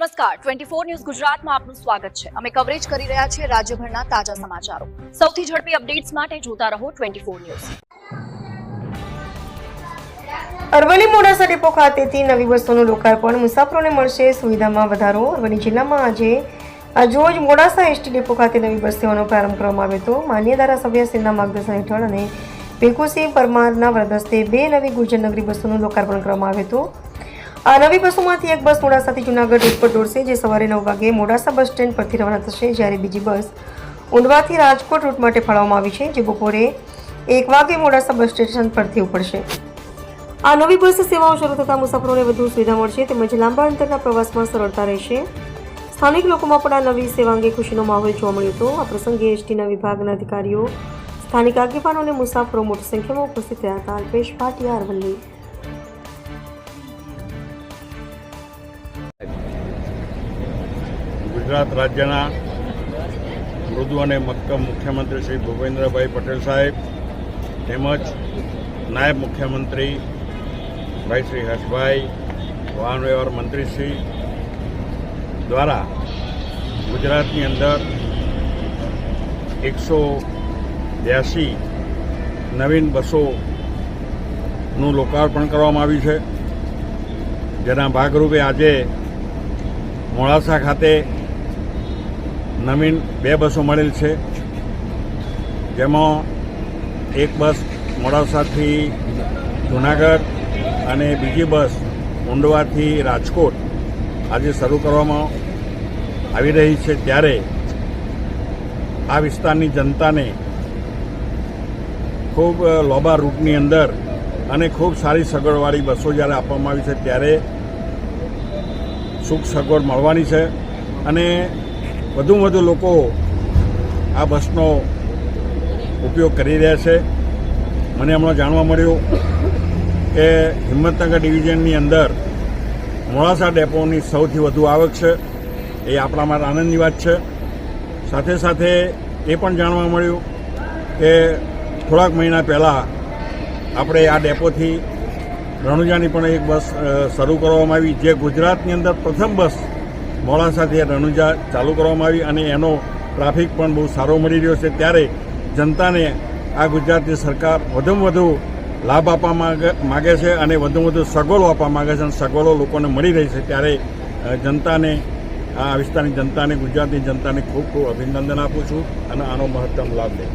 નમસ્કાર 24 ન્યૂઝ ગુજરાતમાં આપનું સ્વાગત છે। અમે કવરેજ કરી રહ્યા છીએ રાજ્યભરના તાજા સમાચારો। સૌથી ઝડપી અપડેટ્સ માટે જોતા રહો 24 ન્યૂઝ। અરવલ્લી મોડાસા ડેપો ખાતેથી નવી બસોનું લોકાર્પણ, મુસાફરોને મળશે સુવિધામાં વધારો। અરવલ્લી જિલ્લામાં આજરોજ મોડાસા એસટી ડેપો ખાતે નવી બસ સેવાનો પ્રારંભ કરવામાં આવ્યો હતો। માન્ય ધારાસભ્ય શ્રીના માર્ગદર્શન હેઠળ અને ભીખુસિંહ પરમારના વરદ હસ્તે 2 નવી ગુર્જરનગરી બસોનું લોકાર્પણ કરવામાં આવ્યું હતું। આ નવી બસોમાંથી એક બસ મોડાસાથી જૂનાગઢ રૂટ પર દોડશે, જે સવારે 9 વાગે મોડાસા બસ સ્ટેન્ડ પરથી રવાના થશે, જ્યારે બીજી બસ ઊંડવાથી રાજકોટ રૂટ માટે ફાળવવામાં આવી છે, જે બપોરે 1 વાગે મોડાસા બસ સ્ટેશન પરથી ઉપડશે। આ નવી બસ સેવાઓ શરૂ થતાં મુસાફરોને વધુ સુવિધા મળશે તેમજ લાંબા અંતરના પ્રવાસમાં સરળતા રહેશે। સ્થાનિક લોકોમાં પણ આ નવી સેવા અંગે ખુશીનો માહોલ જોવા મળ્યો હતો। આ પ્રસંગે એસટીના વિભાગના અધિકારીઓ, સ્થાનિક આગેવાનો અને મુસાફરો મોટી સંખ્યામાં ઉપસ્થિત રહ્યા હતા। અલ્પેશ ભાટિયા, અરવલ્લી। ગુજરાત રાજ્યના મૃદુ અને મક્કમ મુખ્યમંત્રી શ્રી ભૂપેન્દ્રભાઈ પટેલ સાહેબ તેમજ નાયબ મુખ્યમંત્રી ભાઈ શ્રી હર્ષભાઈ, વાહન વ્યવહાર મંત્રી શ્રી દ્વારા ગુજરાતની અંદર 182 નવીન બસોનું લોકાર્પણ કરવામાં આવ્યું છે, જેના ભાગરૂપે આજે મોડાસા ખાતે નવીન 2 બસો મળેલ છે, જેમાં એક બસ મોડાસાથી જૂનાગઢ અને બીજી બસ ઊંડવાથી રાજકોટ આજે શરૂ કરવામાં આવી રહી છે। ત્યારે આ વિસ્તારની જનતાને ખૂબ લાંબા રૂટની અંદર અને ખૂબ સારી સગવડવાળી બસો જ્યારે આપવામાં આવી છે, ત્યારે સુખ સગવડ મળવાની છે અને વધુમાં વધુ લોકો આ બસનો ઉપયોગ કરી રહ્યા છે। મને હમણાં જાણવા મળ્યું કે હિંમતનગર ડિવિઝનની અંદર મોડાસા ડેપોની સૌથી વધુ આવક છે, એ આપણા માટે આનંદની વાત છે। સાથે સાથે એ પણ જાણવા મળ્યું કે થોડાક મહિના પહેલાં આપણે આ ડેપોથી રણુજાની પણ એક બસ શરૂ કરવામાં આવી, જે ગુજરાતની અંદર પ્રથમ બસ મોડાસાથી રણુજા ચાલુ કરવામાં આવી અને એનો ટ્રાફિક પણ બહુ સારો મળી રહ્યો છે। ત્યારે જનતાને આ ગુજરાતની સરકાર વધુમાં વધુ લાભ આપવા માગે છે અને વધુમાં વધુ સગવડો આપવા માગે છે અને સગવડો લોકોને મળી રહી છે। ત્યારે જનતાને, આ વિસ્તારની જનતાને, ગુજરાતની જનતાને ખૂબ ખૂબ અભિનંદન આપું છું અને આનો મહત્તમ લાભ લે।